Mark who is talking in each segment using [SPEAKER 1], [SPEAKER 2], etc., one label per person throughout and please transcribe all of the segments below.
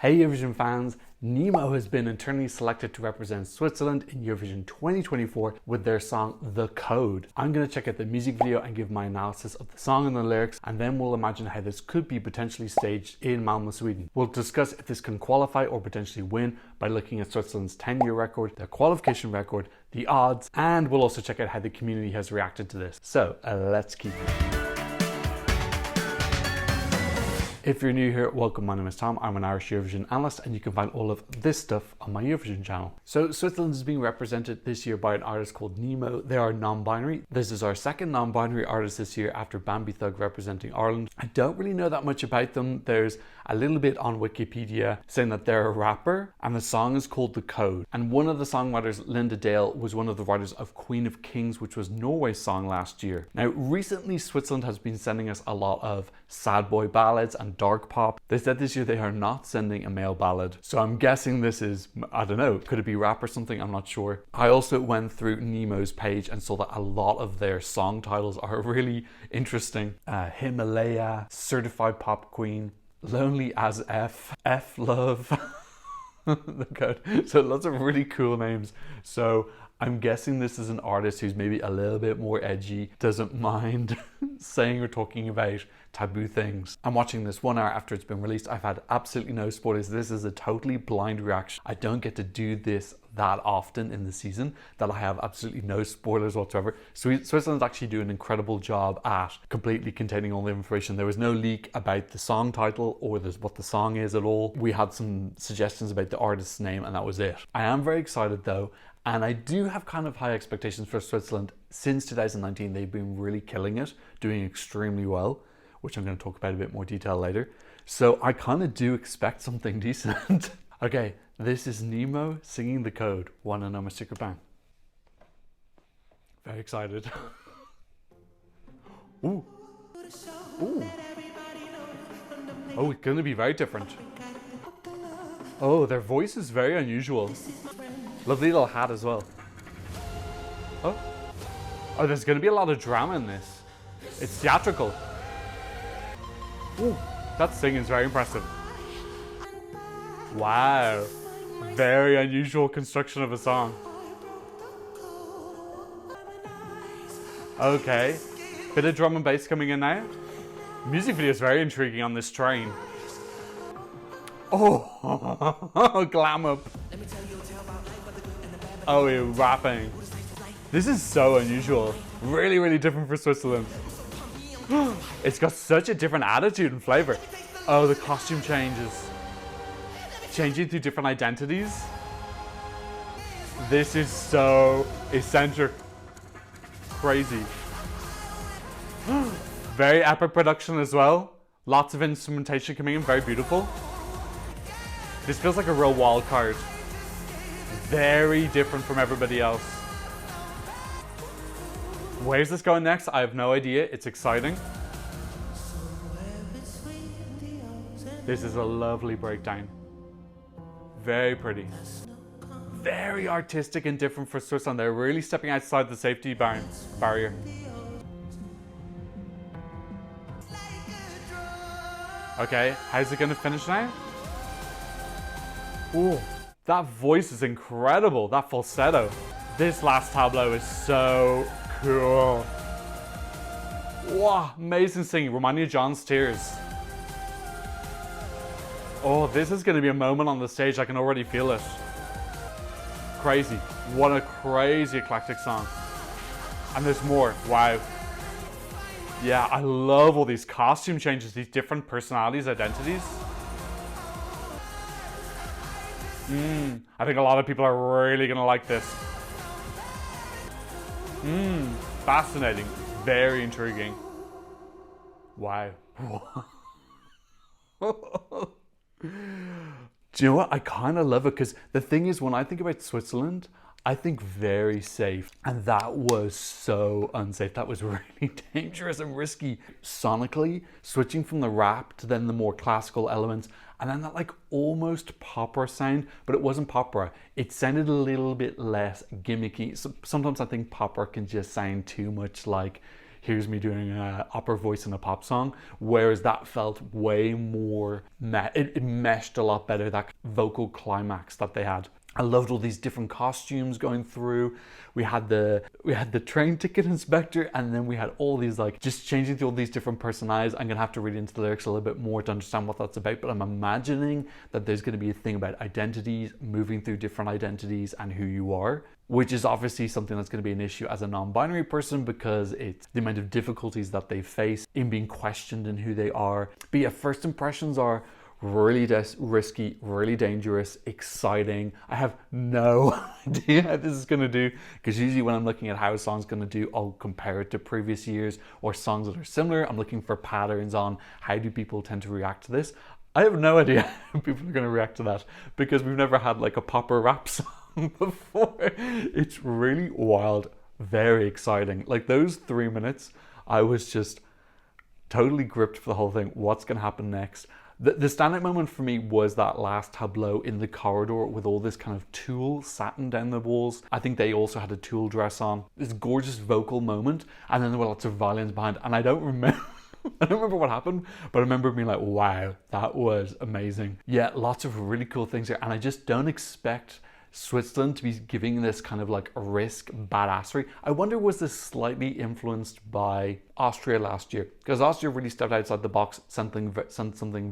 [SPEAKER 1] Hey Eurovision fans, Nemo has been internally selected to represent Switzerland in Eurovision 2024 with their song The Code. I'm going to check out the music video and give my analysis of the song and the lyrics, and then we'll imagine how this could be potentially staged in Malmö, Sweden. We'll discuss if this can qualify or potentially win by looking at Switzerland's 10-year record, their qualification record, the odds, and we'll also check out how the community has reacted to this. So let's keep it. If you're new here, welcome. My name is Tom. I'm an Irish Eurovision analyst, and you can find all of this stuff on my Eurovision channel. So Switzerland is being represented this year by an artist called Nemo. They are non-binary. This is our second non-binary artist this year after Bambi Thug representing Ireland. I don't really know that much about them. There's a little bit on Wikipedia saying that they're a rapper, and the song is called The Code. And one of the songwriters, Linda Dale, was one of the writers of Queen of Kings, which was Norway's song last year. Now, recently Switzerland has been sending us a lot of sad boy ballads and dark pop. They said this year they are not sending a male ballad. So I'm guessing this is, I don't know, could it be rap or something? I'm not sure. I also went through Nemo's page and saw that a lot of their song titles are really interesting. Himalaya, Certified Pop Queen, Lonely as F, F Love, The Code. So lots of really cool names. So I'm guessing this is an artist who's maybe a little bit more edgy, doesn't mind saying or talking about taboo things. I'm watching this 1 hour after it's been released. I've had absolutely no spoilers. This is a totally blind reaction. I don't get to do this that often in the season that I have absolutely no spoilers whatsoever. Switzerland's actually doing an incredible job at completely containing all the information. There was no leak about the song title or what the song is at all. We had some suggestions about the artist's name and that was it. I am very excited though, and I do have kind of high expectations for Switzerland. Since 2019, they've been really killing it, doing extremely well, which I'm going to talk about in a bit more detail later. So I kind of do expect something decent. Okay, this is Nemo singing The Code. Wanna know my secret bang? Very excited. Ooh. Ooh. Oh, it's going to be very different. Oh, their voice is very unusual. Lovely little hat as well. Oh. Oh, there's going to be a lot of drama in this. It's theatrical. Ooh, that singing is very impressive. Wow. Very unusual construction of a song. Okay. Bit of drum and bass coming in now. Music video is very intriguing on this train. Oh, glam up. Oh, you're rapping. This is so unusual. Really, really different for Switzerland. It's got such a different attitude and flavor. Oh, the costume changes. Changing through different identities. This is so eccentric. Crazy. Very epic production as well. Lots of instrumentation coming in, very beautiful. This feels like a real wild card. Very different from everybody else. Where's this going next? I have no idea. It's exciting. This is a lovely breakdown. Very pretty. Very artistic and different for Switzerland. They're really stepping outside the safety barrier. Okay, how's it gonna finish now? Ooh, that voice is incredible. That falsetto. This last tableau is so cool. Wow, amazing singing. Remind me of John's Tears. Oh, this is going to be a moment on the stage. I can already feel it. Crazy. What a crazy eclectic song. And there's more. Wow. Yeah, I love all these costume changes, these different personalities, identities. I think a lot of people are really going to like this. Fascinating. Very intriguing. Wow. Do you know what? I kind of love it because the thing is, when I think about Switzerland, I think very safe. And that was so unsafe. That was really dangerous and risky. Sonically, switching from the rap to then the more classical elements, and then that like almost popper sound, but it wasn't popper. It sounded a little bit less gimmicky. So sometimes I think popper can just sound too much like, here's me doing an opera voice in a pop song, whereas that felt way more, it meshed a lot better, that vocal climax that they had. I loved all these different costumes going through. We had the train ticket inspector, and then we had all these like just changing through all these different personalities. I'm gonna have to read into the lyrics a little bit more to understand what that's about, but I'm imagining that there's gonna be a thing about identities, moving through different identities and who you are, which is obviously something that's going to be an issue as a non-binary person, because it's the amount of difficulties that they face in being questioned in who they are. But yeah, first impressions are really risky, really dangerous, exciting. I have no idea how this is going to do, because usually when I'm looking at how a song's going to do, I'll compare it to previous years or songs that are similar. I'm looking for patterns on how do people tend to react to this. I have no idea how people are going to react to that, because we've never had like a pop or rap song before. It's really wild, very exciting. Like those 3 minutes, I was just totally gripped for the whole thing. What's going to happen next? The standout moment for me was that last tableau in the corridor with all this kind of tulle satin down the walls. I think they also had a tulle dress on. This gorgeous vocal moment, and then there were lots of violins behind, and I don't remember what happened, but I remember being like, wow, that was amazing. Yeah, lots of really cool things here, and I just don't expect Switzerland to be giving this kind of like risk badassery. I wonder, was this slightly influenced by Austria last year? Because Austria really stepped outside the box, something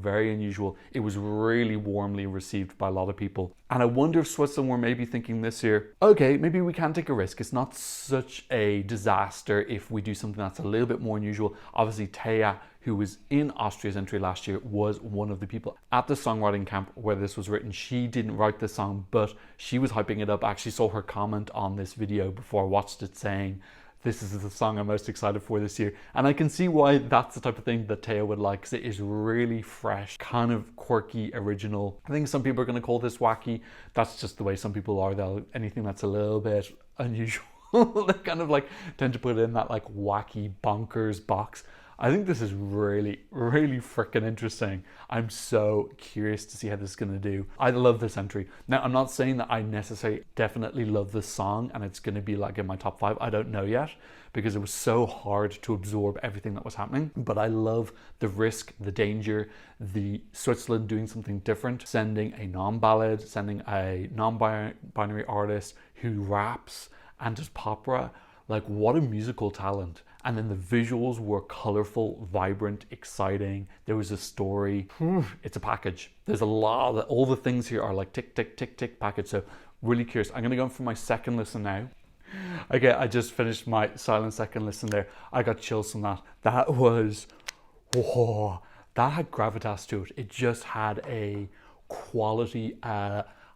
[SPEAKER 1] very unusual. It was really warmly received by a lot of people. And I wonder if Switzerland were maybe thinking this year, okay, maybe we can take a risk. It's not such a disaster if we do something that's a little bit more unusual. Obviously, Taya, who was in Austria's entry last year, was one of the people at the songwriting camp where this was written. She didn't write the song, but she was hyping it up. I actually saw her comment on this video before I watched it saying, this is the song I'm most excited for this year. And I can see why that's the type of thing that Taya would like, because it is really fresh, kind of quirky, original. I think some people are going to call this wacky. That's just the way some people are. Anything that's a little bit unusual, they kind of like tend to put it in that like wacky bonkers box. I think this is really, really freaking interesting. I'm so curious to see how this is going to do. I love this entry. Now, I'm not saying that I necessarily definitely love this song and it's going to be like in my top 5. I don't know yet, because it was so hard to absorb everything that was happening. But I love the risk, the danger, the Switzerland doing something different, sending a non-ballad, sending a non-binary artist who raps and does opera. Like, what a musical talent. And then the visuals were colorful, vibrant, exciting. There was a story. It's a package. There's a lot of all the things here are like tick, tick, tick, tick package. So really curious. I'm going to go for my second listen now. Okay, I just finished my silent second listen there. I got chills from that. That was, whoa, that had gravitas to it. It just had a quality,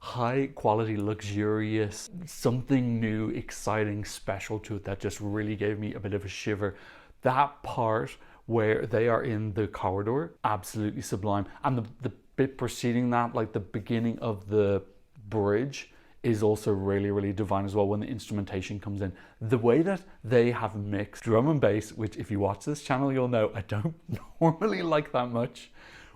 [SPEAKER 1] high quality, luxurious, something new, exciting, special to it that just really gave me a bit of a shiver. That part where they are in the corridor, absolutely sublime. And the bit preceding that, like the beginning of the bridge, is also really, really divine as well when the instrumentation comes in. The way that they have mixed drum and bass, which if you watch this channel, you'll know I don't normally like that much,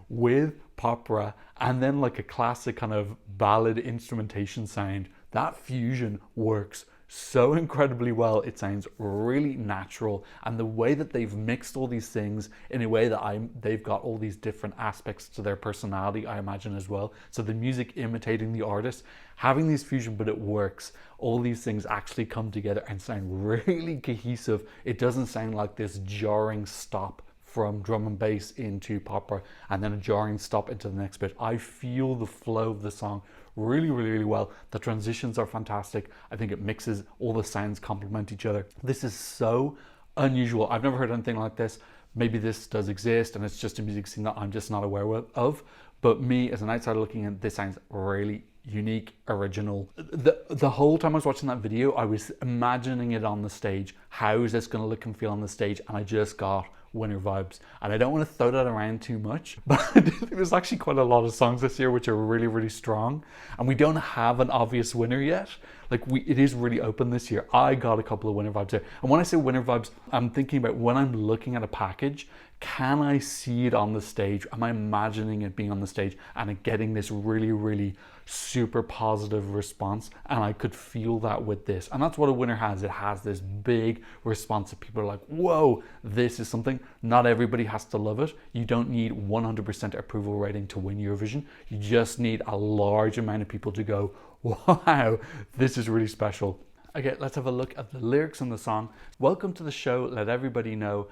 [SPEAKER 1] with opera, and then like a classic kind of ballad instrumentation sound. That fusion works so incredibly well. It sounds really natural, and the way that they've mixed all these things in a way that they've got all these different aspects to their personality, I imagine, as well. So the music imitating the artist, having these fusion, but it works. All these things actually come together and sound really cohesive. It doesn't sound like this jarring stop from drum and bass into opera and then a jarring stop into the next bit. I feel the flow of the song really, really, really well. The transitions are fantastic. I think it mixes, all the sounds complement each other. This is so unusual. I've never heard anything like this. Maybe this does exist and it's just a music scene that I'm just not aware of. But me as an outsider looking in, this sounds really unique, original. The whole time I was watching that video, I was imagining it on the stage. How is this going to look and feel on the stage? And I just got winner vibes. And I don't want to throw that around too much, but there's actually quite a lot of songs this year which are really, really strong. And we don't have an obvious winner yet. Like it is really open this year. I got a couple of winner vibes there. And when I say winner vibes, I'm thinking about when I'm looking at a package, can I see it on the stage? Am I imagining it being on the stage and it getting this really, really super positive response? And I could feel that with this. And that's what a winner has. It has this big response that people are like, whoa, this is something. Not everybody has to love it. You don't need 100% approval rating to win Eurovision. You just need a large amount of people to go, wow, this is really special. Okay, let's have a look at the lyrics in the song. Welcome to the show, let everybody know.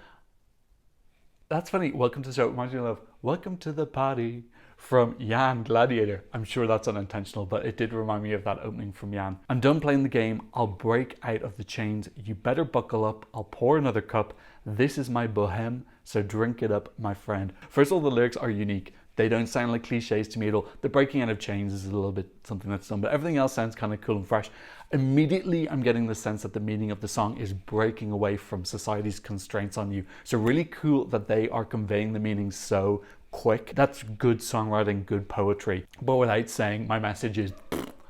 [SPEAKER 1] That's funny, welcome to the show, reminds me of welcome to the party from Jan Gladiator. I'm sure that's unintentional, but it did remind me of that opening from Jan. I'm done playing the game, I'll break out of the chains. You better buckle up, I'll pour another cup. This is my bohem, so drink it up, my friend. First of all, the lyrics are unique. They don't sound like cliches to me at all. The breaking out of chains is a little bit something that's done, but everything else sounds kind of cool and fresh. Immediately, I'm getting the sense that the meaning of the song is breaking away from society's constraints on you. So really cool that they are conveying the meaning so quick. That's good songwriting, good poetry. But without saying my message is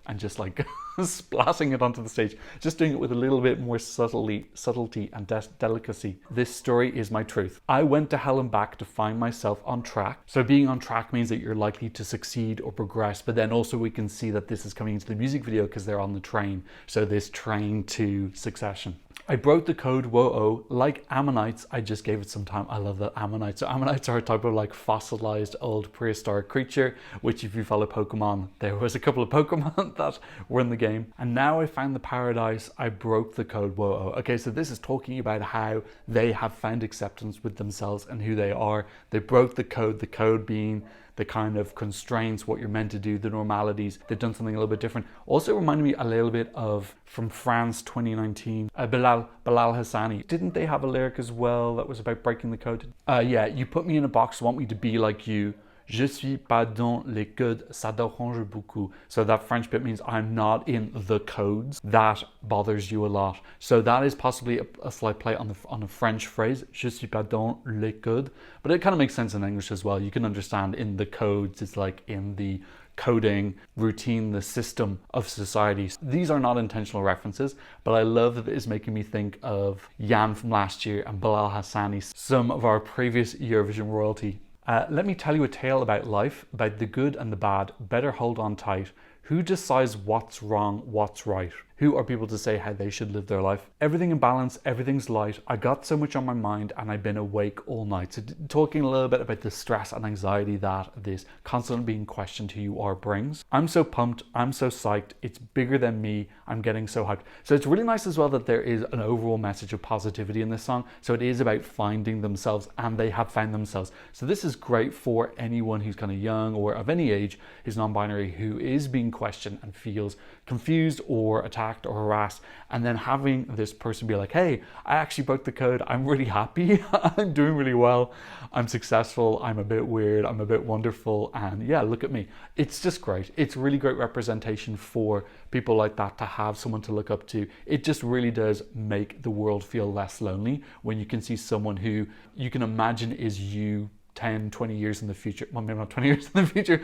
[SPEAKER 1] and just like splatting it onto the stage, just doing it with a little bit more subtlety and delicacy. This story is my truth. I went to hell and back to find myself on track. So being on track means that you're likely to succeed or progress, but then also we can see that this is coming into the music video because they're on the train. So this train to succession. I broke the code, whoa-oh, like ammonites, I just gave it some time. I love that, ammonites. So ammonites are a type of like fossilized old prehistoric creature, which if you follow Pokemon, there was a couple of Pokemon that were in the game. And now I found the paradise, I broke the code, whoa-oh. Okay, so this is talking about how they have found acceptance with themselves and who they are. They broke the code being the kind of constraints, what you're meant to do, the normalities. They've done something a little bit different. Also reminded me a little bit of from France 2019, Bilal Hassani. Didn't they have a lyric as well that was about breaking the code? Yeah, you put me in a box, want me to be like you. Je suis pas dans les codes, ça dérange beaucoup. So that French bit means I'm not in the codes. That bothers you a lot. So that is possibly a slight play on a French phrase, je suis pas dans les codes. But it kind of makes sense in English as well. You can understand in the codes, it's like in the coding routine, the system of society. These are not intentional references, but I love that it is making me think of Jan from last year and Bilal Hassani, some of our previous Eurovision royalty. Let me tell you a tale about life, about the good and the bad. Better hold on tight. Who decides what's wrong, what's right? Who are people to say how they should live their life? Everything in balance, everything's light. I got so much on my mind and I've been awake all night. So talking a little bit about the stress and anxiety that this constantly being questioned who you are brings. I'm so pumped, I'm so psyched, it's bigger than me, I'm getting so hyped. So it's really nice as well that there is an overall message of positivity in this song. So it is about finding themselves and they have found themselves. So this is great for anyone who's kind of young or of any age, who's non-binary, who is being questioned and feels confused or attacked or harassed, and then having this person be like, hey, I actually broke the code, I'm really happy, I'm doing really well, I'm successful, I'm a bit weird, I'm a bit wonderful, and yeah, look at me. It's just great. It's really great representation for people like that to have someone to look up to. It just really does make the world feel less lonely when you can see someone who you can imagine is you 10, 20 years in the future. Well, maybe not 20 years in the future,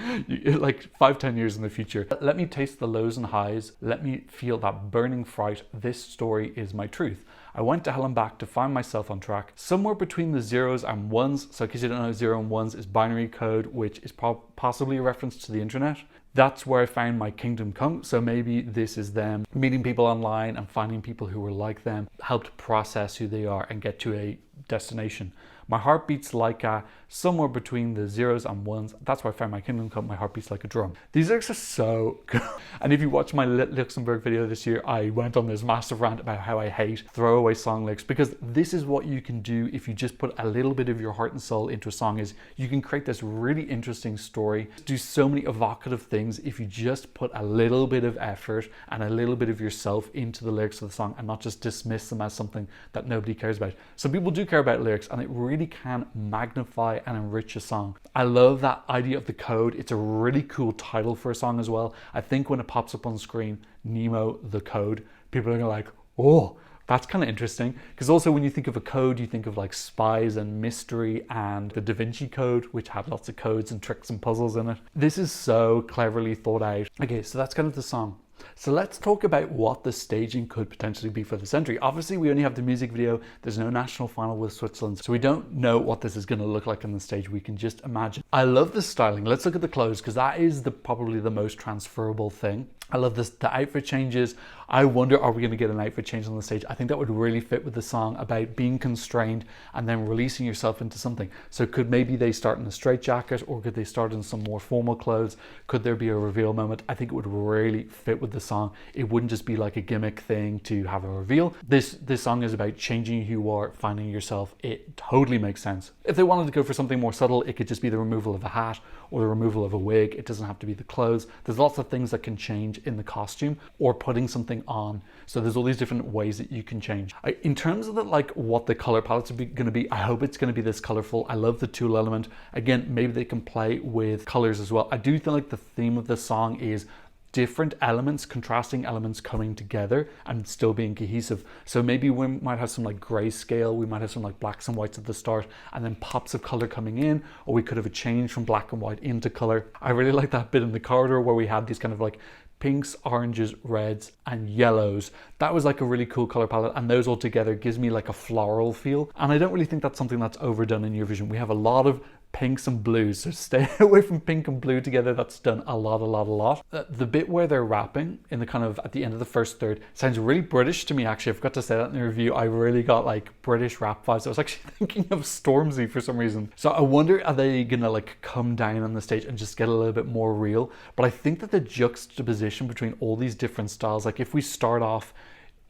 [SPEAKER 1] like 5-10 years in the future. Let me taste the lows and highs. Let me feel that burning fright. This story is my truth. I went to hell and back to find myself on track. Somewhere between the zeros and ones. So in case you don't know, 0 and 1s is binary code, which is possibly a reference to the internet. That's where I found my kingdom come. So maybe this is them meeting people online and finding people who were like them, helped process who they are and get to a destination. My heart beats like a somewhere between the 0s and 1s. That's where I found my kingdom come. My heart beats like a drum. These lyrics are so good. And if you watch my Luxembourg video this year, I went on this massive rant about how I hate throwaway song lyrics, because this is what you can do if you just put a little bit of your heart and soul into a song. Is you can create this really interesting story, do so many evocative things if you just put a little bit of effort and a little bit of yourself into the lyrics of the song and not just dismiss them as something that nobody cares about. Some people do care about lyrics, and it really can magnify and enrich a song. I love that idea of the code. It's a really cool title for a song as well. I think when it pops up on screen, Nemo, the code, people are like, oh, That's kind of interesting, because also when you think of a code, you think of like Spies and Mystery and the Da Vinci Code, which had lots of codes and tricks and puzzles in it. This is so cleverly thought out. Okay, so that's kind of the song. So let's talk about what the staging could potentially be for this entry. Obviously, we only have the music video. There's no national final with Switzerland, so we don't know what this is going to look like on the stage. We can just imagine. I love the styling. Let's look at the clothes, because that is probably the most transferable thing. I love this, the outfit changes. I wonder, are we going to get an outfit change on the stage? I think that would really fit with the song about being constrained and then releasing yourself into something. So could maybe they start in a straitjacket, or could they start in some more formal clothes? Could there be a reveal moment? I think it would really fit with the song. It wouldn't just be like a gimmick thing to have a reveal. This song is about changing who you are, finding yourself. It totally makes sense. If they wanted to go for something more subtle, it could just be the removal of a hat or the removal of a wig. It doesn't have to be the clothes. There's lots of things that can change in the costume, or putting something on. So there's all these different ways that you can change. In terms of what the color palettes are going to be, I hope it's going to be this colorful. I love the tool element. Again, maybe they can play with colors as well. I do feel like the theme of the song is different elements, contrasting elements coming together and still being cohesive. So maybe we might have some like grayscale, we might have some like blacks and whites at the start, and then pops of color coming in, or we could have a change from black and white into color. I really like that bit in the corridor where we had these kind of like pinks, oranges, reds, and yellows. That was like a really cool color palette, and those all together gives me like a floral feel. And I don't really think that's something that's overdone in Eurovision. We have a lot of pinks and blues, so stay away from pink and blue together. That's done a lot. The bit where they're rapping in the kind of at the end of the first third sounds really British to me. Actually, I forgot to say that in the review. I really got like British rap vibes. I was actually thinking of Stormzy for some reason. So I wonder, are they gonna like come down on the stage and just get a little bit more real? But I think that the juxtaposition between all these different styles, like if we start off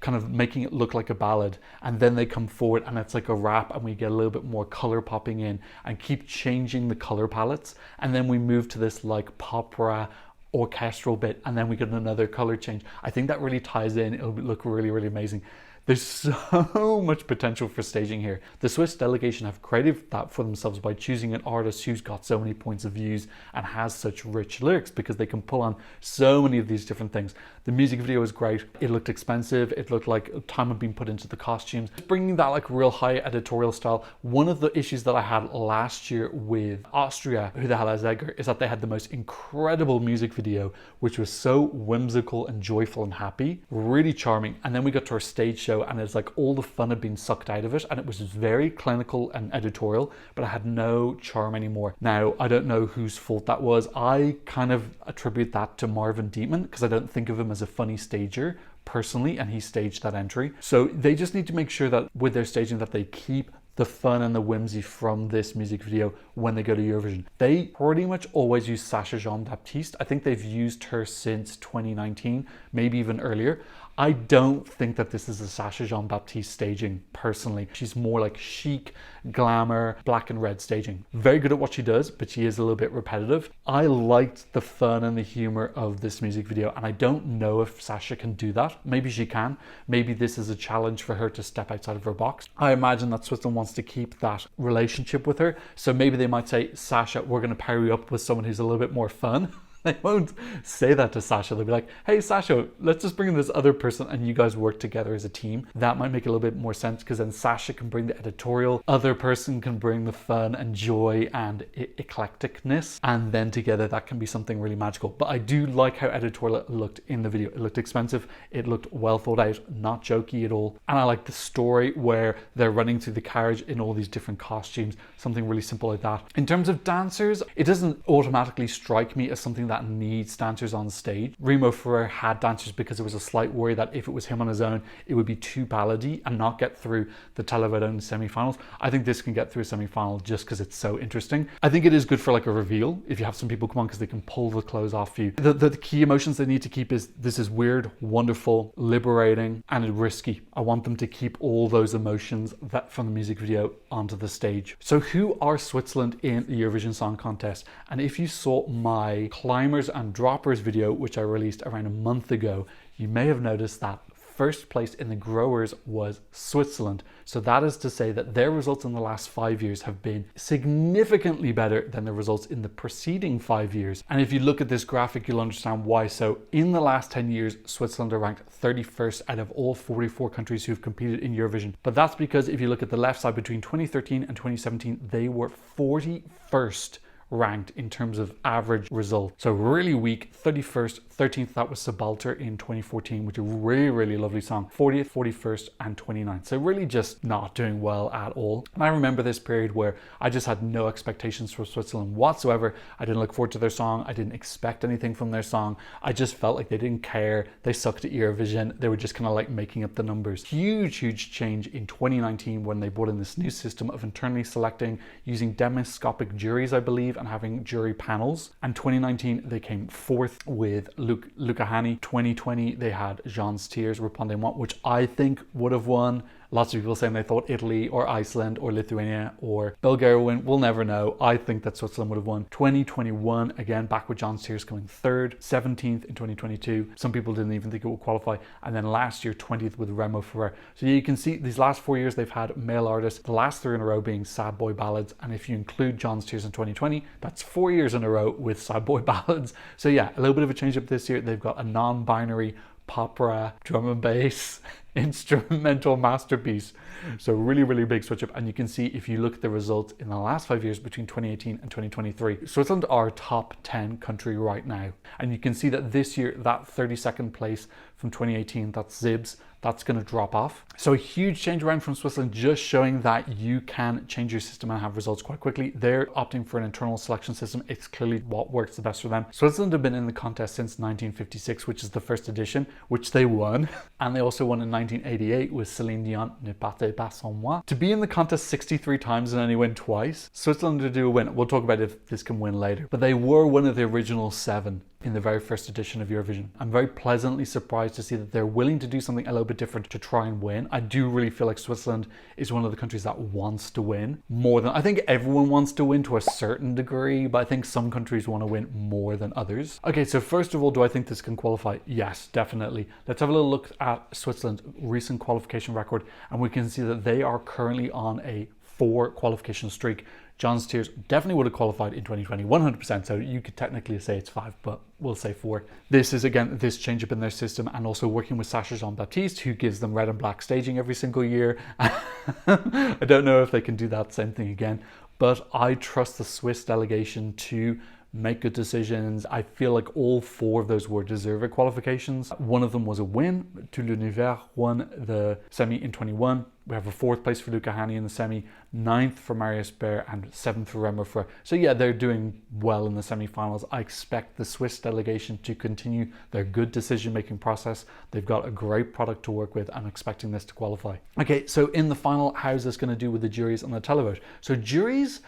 [SPEAKER 1] kind of making it look like a ballad, and then they come forward and it's like a rap, and we get a little bit more color popping in and keep changing the color palettes, and then we move to this like opera orchestral bit, and then we get another color change. I think that really ties in. It'll look really amazing. There's so much potential for staging here. The Swiss delegation have created that for themselves by choosing an artist who's got so many points of views and has such rich lyrics, because they can pull on so many of these different things. The music video is great. It looked expensive. It looked like time had been put into the costumes. Bringing that like real high editorial style. One of the issues that I had last year with Austria, Who the Hell is Edgar, is that they had the most incredible music video, which was so whimsical and joyful and happy, really charming. And then we got to our stage show, and it's like all the fun had been sucked out of it, and it was very clinical and editorial, but I had no charm anymore. Now, I don't know whose fault that was. I kind of attribute that to Marvin Dietman, because I don't think of him as a funny stager personally, and he staged that entry. So they just need to make sure that with their staging that they keep the fun and the whimsy from this music video when they go to Eurovision. They pretty much always use Sasha Jean-Baptiste. I think they've used her since 2019, maybe even earlier. I don't think that this is a Sasha Jean-Baptiste staging, personally. She's more like chic, glamour, black and red staging. Very good at what she does, but she is a little bit repetitive. I liked the fun and the humor of this music video, and I don't know if Sasha can do that. Maybe she can. Maybe this is a challenge for her to step outside of her box. I imagine that Switzerland wants to keep that relationship with her, so maybe they might say, Sasha, we're going to pair you up with someone who's a little bit more fun. They won't say that to Sasha. They'll be like, hey Sasha, let's just bring in this other person and you guys work together as a team. That might make a little bit more sense, because then Sasha can bring the editorial, other person can bring the fun and joy and eclecticness, and then together that can be something really magical. But I do like how editorial it looked in the video. It looked expensive, it looked well thought out, not jokey at all. And I like the story where they're running through the carriage in all these different costumes, something really simple like that. In terms of dancers, it doesn't automatically strike me as something that needs dancers on stage. Remo Ferrer had dancers because there was a slight worry that if it was him on his own, it would be too ballady and not get through the Televoting semi-finals. I think this can get through a semi-final just because it's so interesting. I think it is good for like a reveal if you have some people come on, because they can pull the clothes off you. The key emotions they need to keep is, this is weird, wonderful, liberating, and risky. I want them to keep all those emotions that from the music video onto the stage. So who are Switzerland in the Eurovision Song Contest? And if you saw my climbers and droppers video, which I released around a month ago, you may have noticed that first place in the growers was Switzerland. So that is to say that their results in the last 5 years have been significantly better than the results in the preceding 5 years. And if you look at this graphic, you'll understand why. So in the last 10 years, Switzerland are ranked 31st out of all 44 countries who've competed in Eurovision. But that's because if you look at the left side, between 2013 and 2017, they were 41st ranked in terms of average result. So really weak. 31st, 13th, that was Subalter in 2014, which is a really, really lovely song. 40th, 41st, and 29th. So really just not doing well at all. And I remember this period where I just had no expectations for Switzerland whatsoever. I didn't look forward to their song. I didn't expect anything from their song. I just felt like they didn't care. They sucked at Eurovision. They were just kind of like making up the numbers. Huge change in 2019 when they brought in this new system of internally selecting using demoscopic juries, I believe, and having jury panels. And 2019 they came fourth with Luca Hani. 2020 they had Jean's Tears, Répondez-moi, which I think would have won. Lots of people saying they thought Italy or Iceland or Lithuania or Bulgaria would win. We'll never know. I think that Switzerland would have won. 2021, again, back with John's Tears coming third. 17th in 2022. Some people didn't even think it would qualify. And then last year, 20th with Remo Ferrer. So you can see these last 4 years, they've had male artists. The last 3 in a row being sad boy ballads. And if you include John's Tears in 2020, that's 4 years in a row with sad boy ballads. So yeah, a little bit of a change up this year. They've got a non-binary opera, drum and bass, instrumental masterpiece. So really big switch up. And you can see if you look at the results in the last 5 years between 2018 and 2023, Switzerland are top 10 country right now. And you can see that this year, that 32nd place from 2018, that's Zibs, that's going to drop off. So a huge change around from Switzerland, just showing that you can change your system and have results quite quickly. They're opting for an internal selection system. It's clearly what works the best for them. Switzerland have been in the contest since 1956, which is the first edition, which they won. And they also won in 1988 with Céline Dion, Ne partez pas sans moi. To be in the contest 63 times and only win twice, Switzerland to do a win. We'll talk about if this can win later. But they were one of the original 7 in the very first edition of Eurovision. I'm very pleasantly surprised to see that they're willing to do something a little bit different to try and win. I do really feel like Switzerland is one of the countries that wants to win more than, I think everyone wants to win to a certain degree, but I think some countries want to win more than others. Okay, so first of all, do I think this can qualify? Yes, definitely. Let's have a little look at Switzerland's recent qualification record, and we can see that they are currently on a 4 qualification streak. John's Tears definitely would have qualified in 2020, 100%. So you could technically say it's 5, but we'll say 4. This is, again, this change up in their system, and also working with Sacha Jean-Baptiste, who gives them red and black staging every single year. I don't know if they can do that same thing again, but I trust the Swiss delegation to make good decisions. I feel like all 4 of those were deserved qualifications. One of them was a win. Tout l'univers won the semi in 21. We have a 4th place for Luca Hani in the semi, 9th for Marius Bear, and 7th for Remo Ferrer. So yeah, they're doing well in the semi-finals. I expect the Swiss delegation to continue their good decision-making process. They've got a great product to work with. I'm expecting this to qualify. Okay, so in the final, how's this going to do with the juries and the televote? So juries,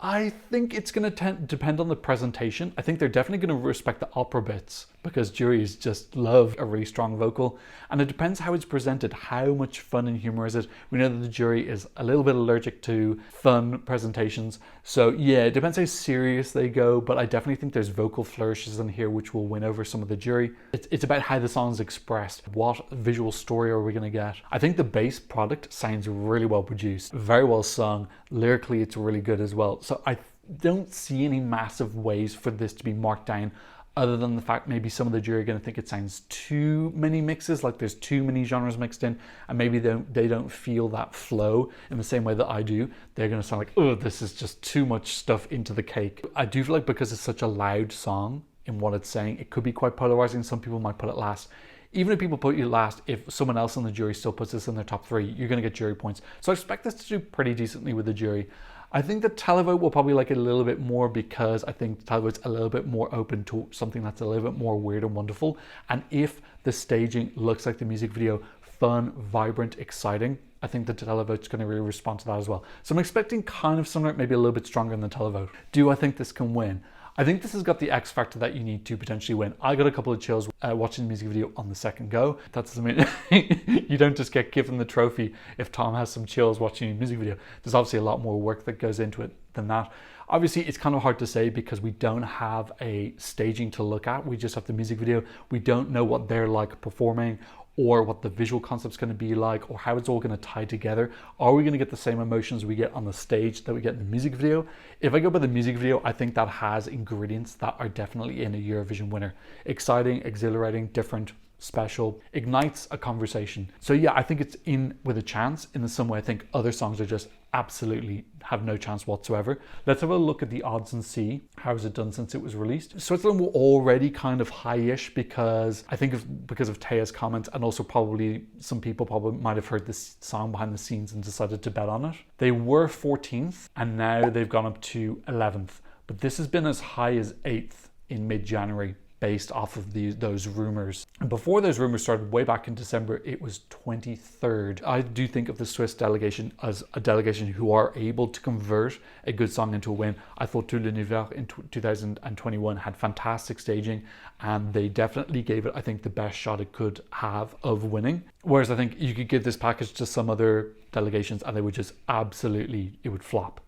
[SPEAKER 1] I think it's going to depend on the presentation. I think they're definitely going to respect the opera bits because juries just love a really strong vocal. And it depends how it's presented. How much fun and humor is it? We know that the jury is a little bit allergic to fun presentations. So yeah, it depends how serious they go, but I definitely think there's vocal flourishes in here which will win over some of the jury. It's about how the song is expressed. What visual story are we going to get? I think the base product sounds really well produced, very well sung. Lyrically, it's really good as well. So I don't see any massive ways for this to be marked down, other than the fact maybe some of the jury are going to think it sounds too many mixes, like there's too many genres mixed in, and maybe they don't feel that flow in the same way that I do. They're going to sound like, oh, this is just too much stuff into the cake. I do feel like because it's such a loud song in what it's saying, it could be quite polarizing. Some people might put it last. Even if people put you last, if someone else in the jury still puts this in their top 3, you're going to get jury points. So I expect this to do pretty decently with the jury. I think the televote will probably like it a little bit more because I think the televote's a little bit more open to something that's a little bit more weird and wonderful. And if the staging looks like the music video, fun, vibrant, exciting, I think the televote's going to really respond to that as well. So I'm expecting kind of similar, maybe a little bit stronger in the televote. Do I think this can win? I think this has got the X factor that you need to potentially win. I got a couple of chills watching the music video on the second go. That doesn't mean you don't just get given the trophy if Tom has some chills watching a music video. There's obviously a lot more work that goes into it than that. Obviously, it's kind of hard to say because we don't have a staging to look at. We just have the music video. We don't know what they're like performing or what the visual concept's going to be like, or how it's all going to tie together. Are we going to get the same emotions we get on the stage that we get in the music video? If I go by the music video, I think that has ingredients that are definitely in a Eurovision winner. Exciting, exhilarating, different, special, ignites a conversation. So yeah, I think it's in with a chance. In the same way I think other songs are just absolutely have no chance whatsoever. Let's have a look at the odds and see how has it done since it was released. Switzerland were already kind of high-ish because I think because of Taya's comments, and also probably some people probably might have heard this song behind the scenes and decided to bet on it. They were 14th and now they've gone up to 11th, but this has been as high as 8th in mid-January, based off of those rumors. And before those rumors started, way back in December, it was 23rd. I do think of the Swiss delegation as a delegation who are able to convert a good song into a win. I thought Tout l'Univers in 2021 had fantastic staging, and they definitely gave it, I think, the best shot it could have of winning. Whereas I think you could give this package to some other delegations and they would just absolutely, it would flop.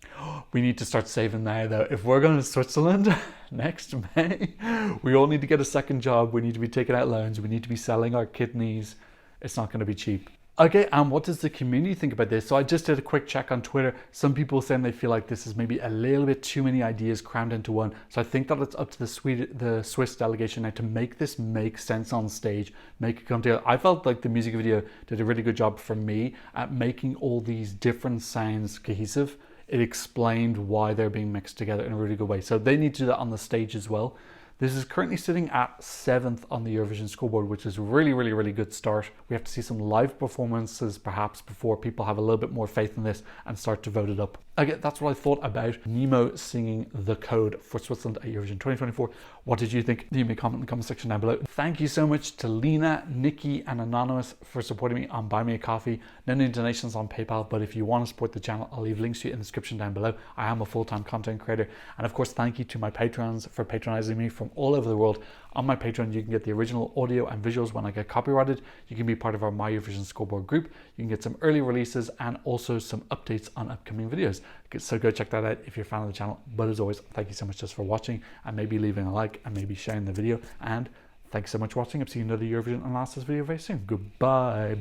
[SPEAKER 1] We need to start saving now though. If we're going to Switzerland next May, we all need to get a second job. We need to be taking out loans. We need to be selling our kidneys. It's not going to be cheap. Okay, and what does the community think about this? So I just did a quick check on Twitter. Some people saying they feel like this is maybe a little bit too many ideas crammed into one. So I think that it's up to the Swiss delegation now to make this make sense on stage, make it come together. I felt like the music video did a really good job for me at making all these different sounds cohesive. It explained why they're being mixed together in a really good way. So they need to do that on the stage as well. This is currently sitting at 7th on the Eurovision scoreboard, which is a really, really, really good start. We have to see some live performances perhaps before people have a little bit more faith in this and start to vote it up. Okay, that's what I thought about Nemo singing The Code for Switzerland at Eurovision 2024. What did you think? You may comment in the comment section down below. Thank you so much to Lena, Nikki and Anonymous for supporting me on Buy Me a Coffee. No new donations on PayPal, but if you want to support the channel, I'll leave links to you in the description down below. I am a full-time content creator. And of course, thank you to my patrons for patronizing me from all over the world. On my Patreon, you can get the original audio and visuals when I get copyrighted. You can be part of our My Eurovision Scoreboard group. You can get some early releases and also some updates on upcoming videos. So go check that out if you're a fan of the channel. But as always, thank you so much just for watching and maybe leaving a like and maybe sharing the video. And thanks so much for watching. I'll see you in another Eurovision analysis video very soon. Goodbye.